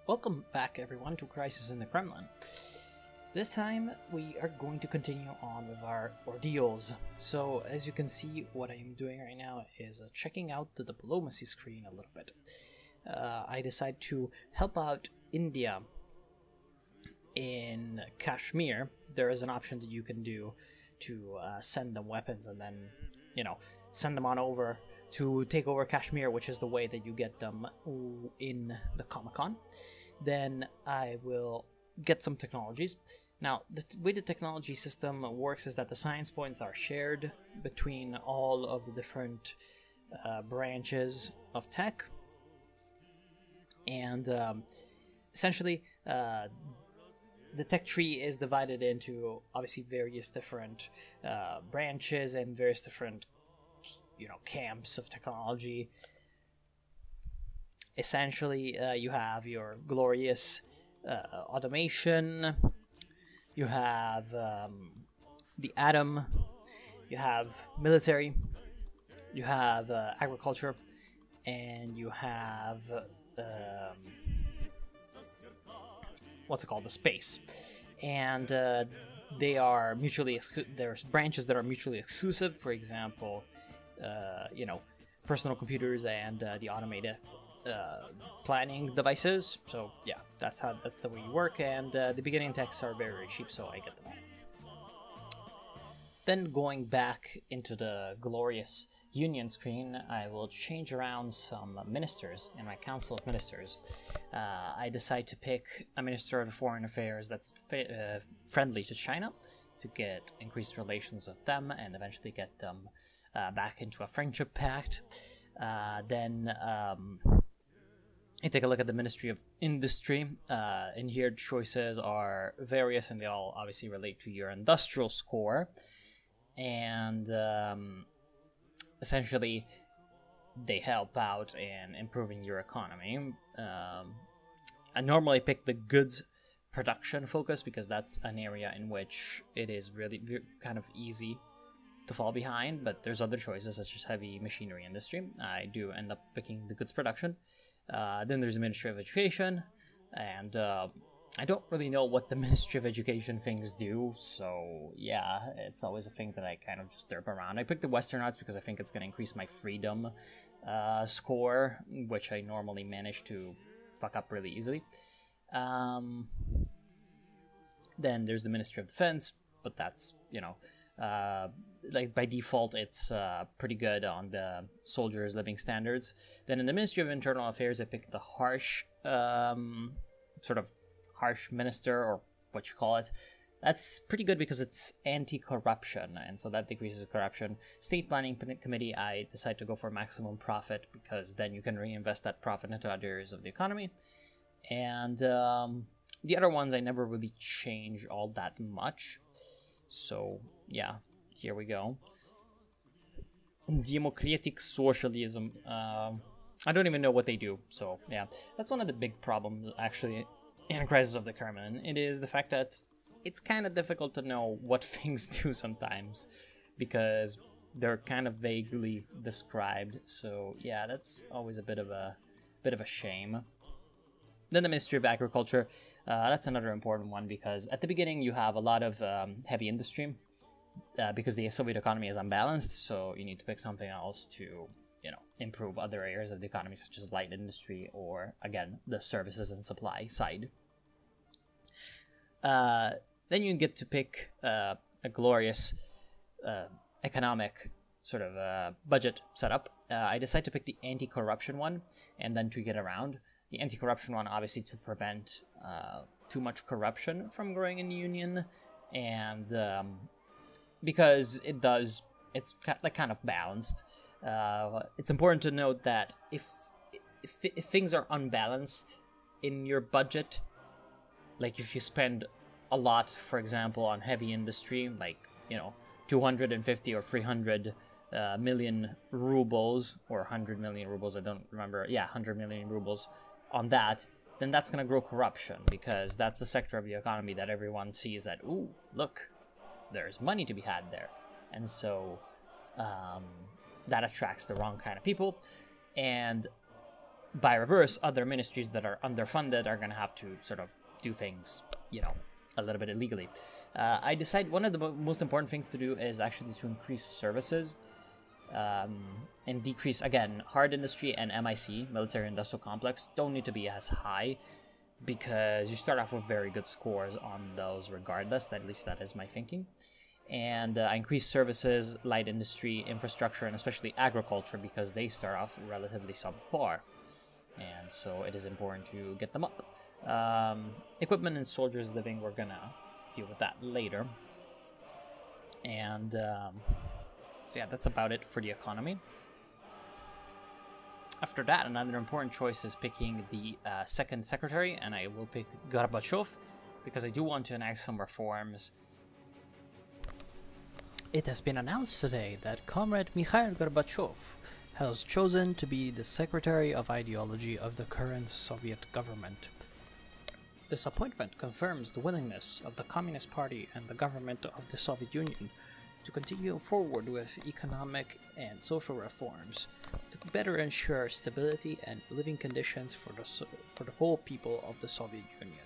Welcome back, everyone, to Crisis in the Kremlin. This time, we are going to continue on with our ordeals. So, as you can see, what I am doing right now is checking out the diplomacy screen a little bit. I decided to help out India in Kashmir. There is an option that you can do to send them weapons and then, send them on over to take over Kashmir, which is the way that you get them in the Comic-Con. Then I will get some technologies. Now, the way the technology system works is that the science points are shared between all of the different branches of tech. And essentially, the tech tree is divided into, obviously, various different branches and various different camps of technology. Essentially, you have your glorious automation, you have the atom, you have military, you have agriculture, and you have the space. And they are mutually there's branches that are mutually exclusive. For example, personal computers and the automated planning devices. So yeah, that's the way you work. And the beginning techs are very, very cheap, so I get them all. Then going back into the glorious Union screen, I will change around some ministers in my Council of Ministers. I decide to pick a Minister of Foreign Affairs that's friendly to China to get increased relations with them and eventually get them back into a friendship pact. Then I take a look at the Ministry of Industry. In here, choices are various and they all obviously relate to your industrial score. And essentially, they help out in improving your economy. I normally pick the goods production focus because that's an area in which it is really kind of easy to fall behind, but there's other choices such as heavy machinery industry. I do end up picking the goods production. Then there's the Ministry of Education, and I don't really know what the Ministry of Education things do, so yeah, it's always a thing that I kind of just derp around. I picked the Western Arts because I think it's going to increase my freedom score, which I normally manage to fuck up really easily. Then there's the Ministry of Defense, but that's, like by default, it's pretty good on the soldiers' living standards. Then in the Ministry of Internal Affairs, I picked the harsh minister, or what you call it. That's pretty good because it's anti-corruption, and so that decreases corruption. State Planning Committee, I decide to go for maximum profit because then you can reinvest that profit into other areas of the economy. And the other ones I never really change all that much. So yeah, here we go. Democratic Socialism. I don't even know what they do. So yeah, that's one of the big problems actually in Crisis of the Kremlin. It is the fact that it's kind of difficult to know what things do sometimes because they're kind of vaguely described. So yeah, that's always a bit of a shame. Then the Ministry of Agriculture, that's another important one because at the beginning you have a lot of heavy industry because the Soviet economy is unbalanced, so you need to pick something else to, improve other areas of the economy such as light industry or, again, the services and supply side. Then you get to pick a glorious economic sort of budget setup. I decide to pick the anti-corruption one and then tweak it around. The anti-corruption one, obviously, to prevent too much corruption from growing in the Union, and because it's kind of balanced. It's important to note that if things are unbalanced in your budget, like if you spend a lot, for example, on heavy industry, like 250 or 300 million rubles, or 100 million rubles, I don't remember. Yeah, 100 million rubles on that, then that's going to grow corruption because that's a sector of the economy that everyone sees that, ooh, look, there's money to be had there. And so that attracts the wrong kind of people. And by reverse, other ministries that are underfunded are going to have to sort of do things, you know, a little bit illegally. I decide one of the most important things to do is actually to increase services and decrease, again, hard industry and MIC, military industrial complex, don't need to be as high because you start off with very good scores on those regardless. At least that is my thinking. And I increase services, light industry, infrastructure, and especially agriculture because they start off relatively subpar. And so it is important to get them up. Equipment and soldiers living, we're gonna deal with that later. And so yeah, that's about it for the economy. After that, another important choice is picking the second secretary, and I will pick Gorbachev because I do want to enact some reforms. It has been announced today that Comrade Mikhail Gorbachev has chosen to be the Secretary of Ideology of the current Soviet government. This appointment confirms the willingness of the Communist Party and the government of the Soviet Union to continue forward with economic and social reforms to better ensure stability and living conditions for the whole people of the Soviet Union.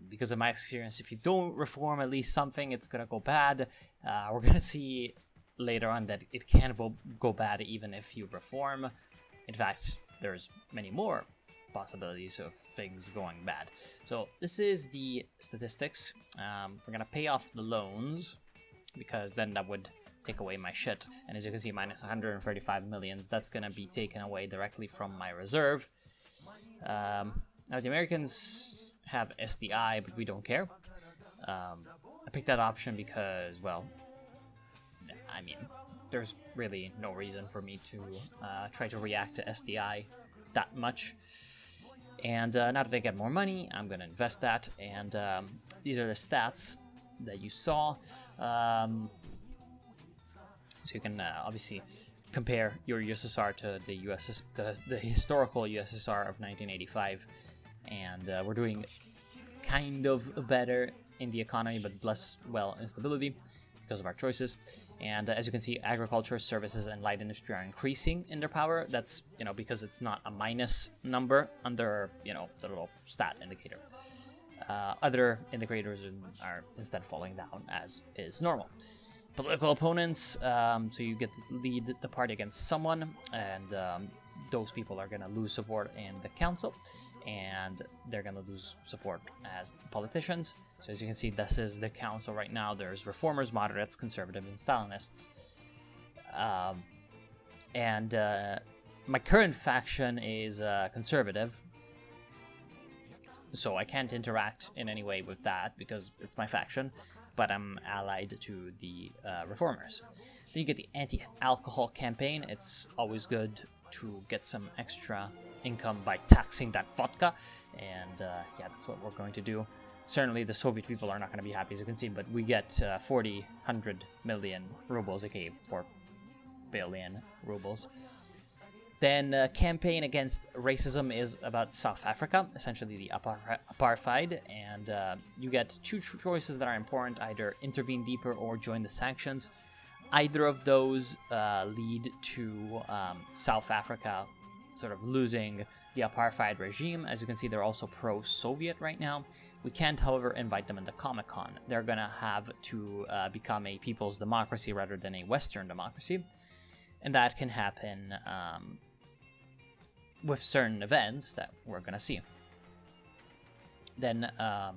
Because of my experience, if you don't reform at least something, it's going to go bad. We're going to see later on that it can go bad even if you reform. In fact, there's many more possibilities of things going bad. So this is the statistics. We're going to pay off the loans because then that would take away my shit. And as you can see, minus 135 millions. That's going to be taken away directly from my reserve. Now the Americans have SDI, but we don't care. I picked that option because, well, I mean, there's really no reason for me to try to react to SDI that much. And now that I get more money, I'm going to invest that. And these are the stats that you saw. So you can obviously compare your USSR to the historical USSR of 1985. And we're doing kind of better in the economy, but less well in stability because of our choices. And as you can see, agriculture, services, and light industry are increasing in their power. That's, you know, because it's not a minus number under, you know, the little stat indicator. Other indicators are instead falling down, as is normal. Political opponents, so you get to lead the party against someone, and those people are going to lose support in the council, and they're going to lose support as politicians. So as you can see, this is the council right now. There's reformers, moderates, conservatives, and Stalinists. My current faction is conservative, so I can't interact in any way with that because it's my faction, but I'm allied to the reformers. Then you get the anti-alcohol campaign. It's always good to get some extra income by taxing that vodka, and yeah, that's what we're going to do. Certainly the Soviet people are not going to be happy, as you can see, but we get 100 million rubles, aka 4 billion rubles. Then campaign against racism is about South Africa, essentially the apartheid, and you get two choices that are important: either intervene deeper or join the sanctions. Either of those lead to South Africa sort of losing the apartheid regime. As you can see, they're also pro-Soviet right now. We can't, however, invite them in the Comic-Con. They're going to have to become a people's democracy rather than a Western democracy. And that can happen with certain events that we're going to see. Then, yeah,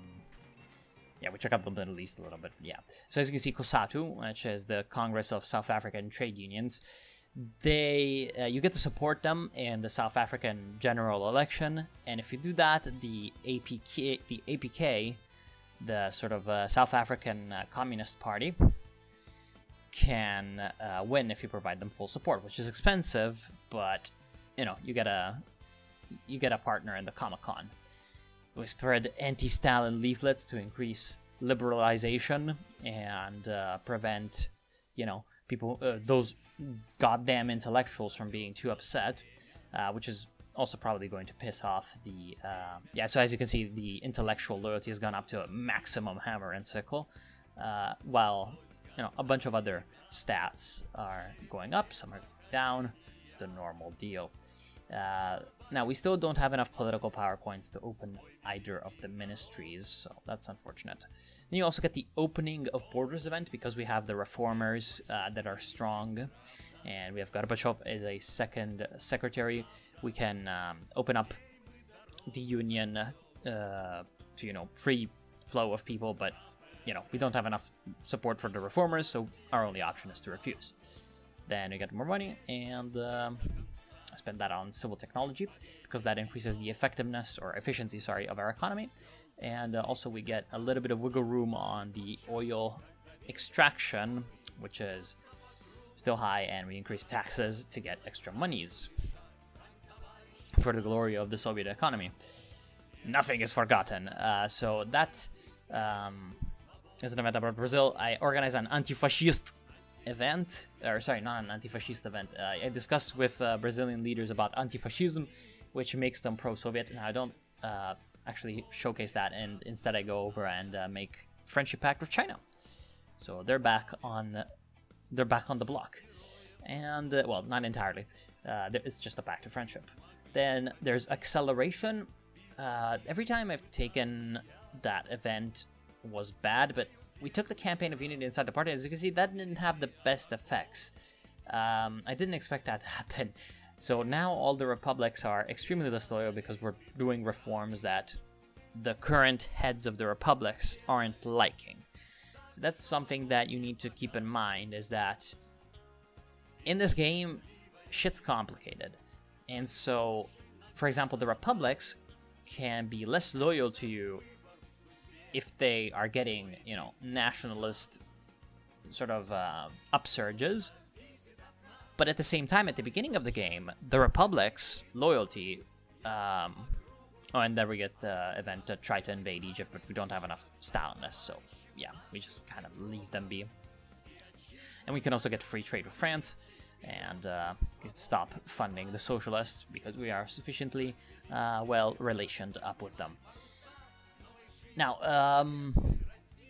we check out the Middle East a little bit, yeah. So as you can see, COSATU, which is the Congress of South African Trade Unions, you get to support them in the South African general election, and if you do that, the APK, the sort of South African Communist Party, can win if you provide them full support, which is expensive, but you know, you get a partner in the Comic-Con. We spread anti-Stalin leaflets to increase liberalization and prevent, you know, people, those goddamn intellectuals from being too upset, which is also probably going to piss off the, yeah, so as you can see, the intellectual loyalty has gone up to a maximum hammer and sickle, while, you know, a bunch of other stats are going up, some are down, the normal deal. Now, we still don't have enough political power points to open either of the ministries, so that's unfortunate. Then you also get the opening of borders event because we have the reformers that are strong, and we have Gorbachev as a second secretary. We can open up the union to, free flow of people, but, we don't have enough support for the reformers, so our only option is to refuse. Then we get more money, and spend that on civil technology because that increases the effectiveness or efficiency, of our economy. And also we get a little bit of wiggle room on the oil extraction, which is still high, and we increase taxes to get extra monies for the glory of the Soviet economy. Nothing is forgotten. So that is an event about Brazil. I organized an anti-fascist event, or sorry, not an anti-fascist event. I discussed with Brazilian leaders about anti-fascism, which makes them pro-Soviet. And I don't actually showcase that, and instead I go over and make friendship pact with China. So they're back on the block, and well, not entirely. It's just a pact of friendship. Then there's acceleration. Every time I've taken that event was bad, but we took the campaign of unity inside the party. As you can see, that didn't have the best effects. I didn't expect that to happen. So now all the republics are extremely disloyal because we're doing reforms that the current heads of the republics aren't liking. So that's something that you need to keep in mind, is that in this game, shit's complicated. And so, for example, the republics can be less loyal to you if they are getting, nationalist sort of upsurges. But at the same time, at the beginning of the game, the Republic's loyalty... and then we get the event to try to invade Egypt, but we don't have enough Stalinists, so yeah, we just kind of leave them be. And we can also get free trade with France, and stop funding the socialists, because we are sufficiently well-relationed up with them. Now,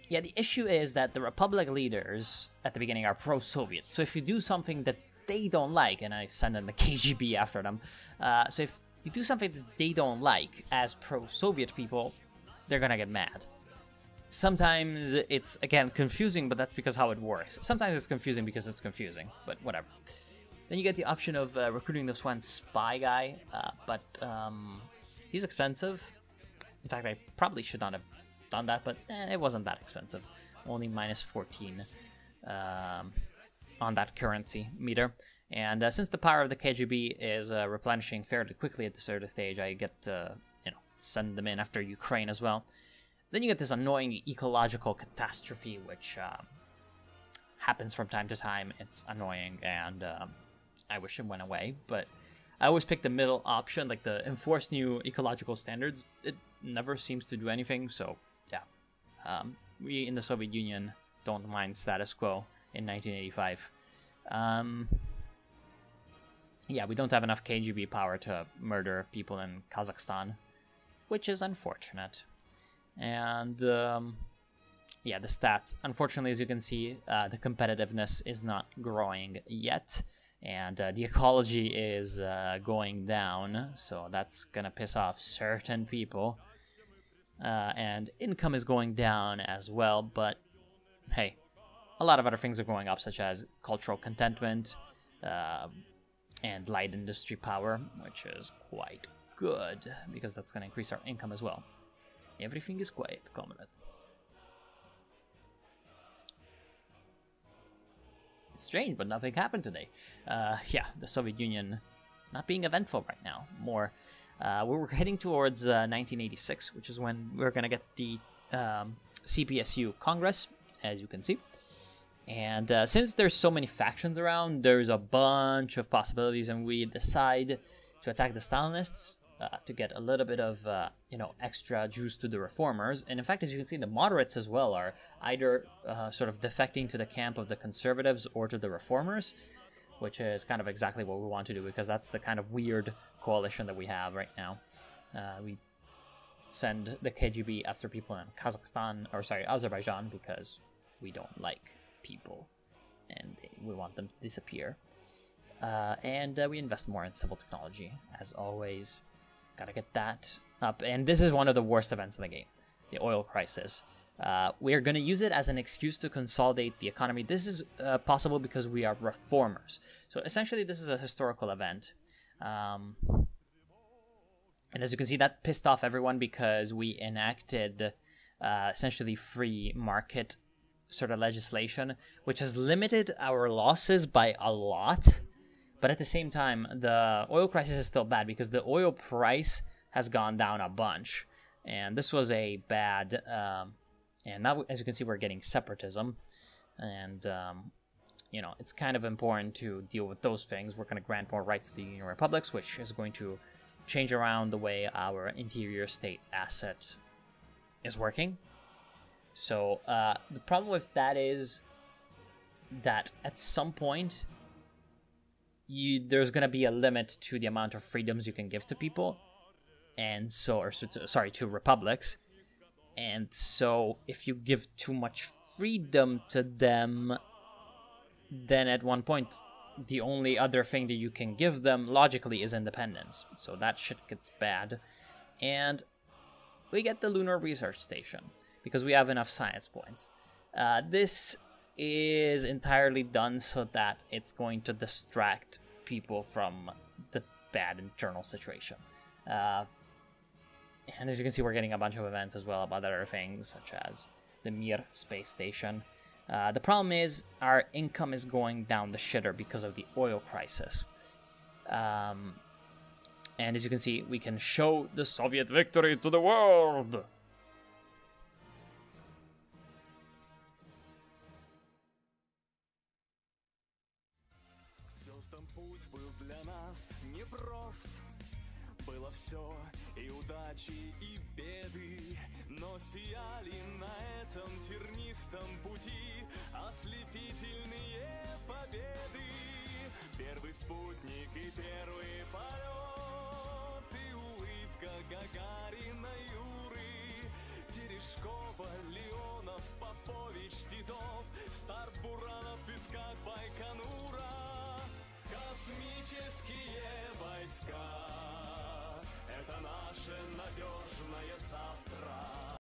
yeah, the issue is that the Republic leaders at the beginning are pro-Soviet. So if you do something that they don't like, and I send in the KGB after them, so if you do something that they don't like as pro-Soviet people, they're gonna get mad. Sometimes it's, again, confusing, but that's because how it works. Sometimes it's confusing because it's confusing, but whatever. Then you get the option of recruiting this one spy guy, but he's expensive. In fact, I probably should not have done that, but it wasn't that expensive. Only minus 14 on that currency meter. And since the power of the KGB is replenishing fairly quickly at this early stage, I get to, send them in after Ukraine as well. Then you get this annoying ecological catastrophe, which happens from time to time. It's annoying, and I wish it went away, but I always pick the middle option, like the enforce new ecological standards. It never seems to do anything, so yeah. We in the Soviet Union don't mind status quo in 1985. Yeah, we don't have enough KGB power to murder people in Kazakhstan, which is unfortunate. And yeah, the stats. Unfortunately, as you can see, the competitiveness is not growing yet. And the ecology is going down, so that's gonna piss off certain people. And income is going down as well, but hey, a lot of other things are going up, such as cultural contentment and light industry power, which is quite good, because that's gonna increase our income as well. Everything is quiet, Comrade. It's strange, but nothing happened today. Yeah, the Soviet Union not being eventful right now. More, we're heading towards 1986, which is when we're gonna get the CPSU Congress, as you can see. And since there's so many factions around, there's a bunch of possibilities, and we decide to attack the Stalinists to get a little bit of, extra juice to the reformers. And in fact, as you can see, the moderates as well are either sort of defecting to the camp of the conservatives or to the reformers, which is kind of exactly what we want to do, because that's the kind of weird coalition that we have right now. We send the KGB after people in Azerbaijan, because we don't like people and we want them to disappear. And we invest more in civil technology, as always. Gotta get that up. And this is one of the worst events in the game, the oil crisis. We are going to use it as an excuse to consolidate the economy. This is possible because we are reformers. So essentially, this is a historical event. And as you can see, that pissed off everyone because we enacted essentially free market sort of legislation, which has limited our losses by a lot. But at the same time, the oil crisis is still bad because the oil price has gone down a bunch. And this was a bad... and now, as you can see, we're getting separatism. And, you know, it's kind of important to deal with those things. We're going to grant more rights to the Union Republics, which is going to change around the way our interior state asset is working. So the problem with that is that at some point, there's going to be a limit to the amount of freedoms you can give to people. And so, to republics. And so if you give too much freedom to them, then at one point, the only other thing that you can give them logically is independence. So that shit gets bad. And we get the Lunar Research Station because we have enough science points. This is entirely done so that it's going to distract people from the bad internal situation. And as you can see, we're getting a bunch of events as well about other things, such as the Mir space station. The problem is our income is going down the shitter because of the oil crisis. And as you can see, we can show the Soviet victory to the world. Было все и удачи, и беды, но сияли на этом тернистом пути ослепительные победы. Первый спутник и первый полет, и улыбка Гагарина, Юры, Терешкова, Леонов, Попович, Титов, старт Буранов в песках Байконура, космические войска. Это наше надежное завтра.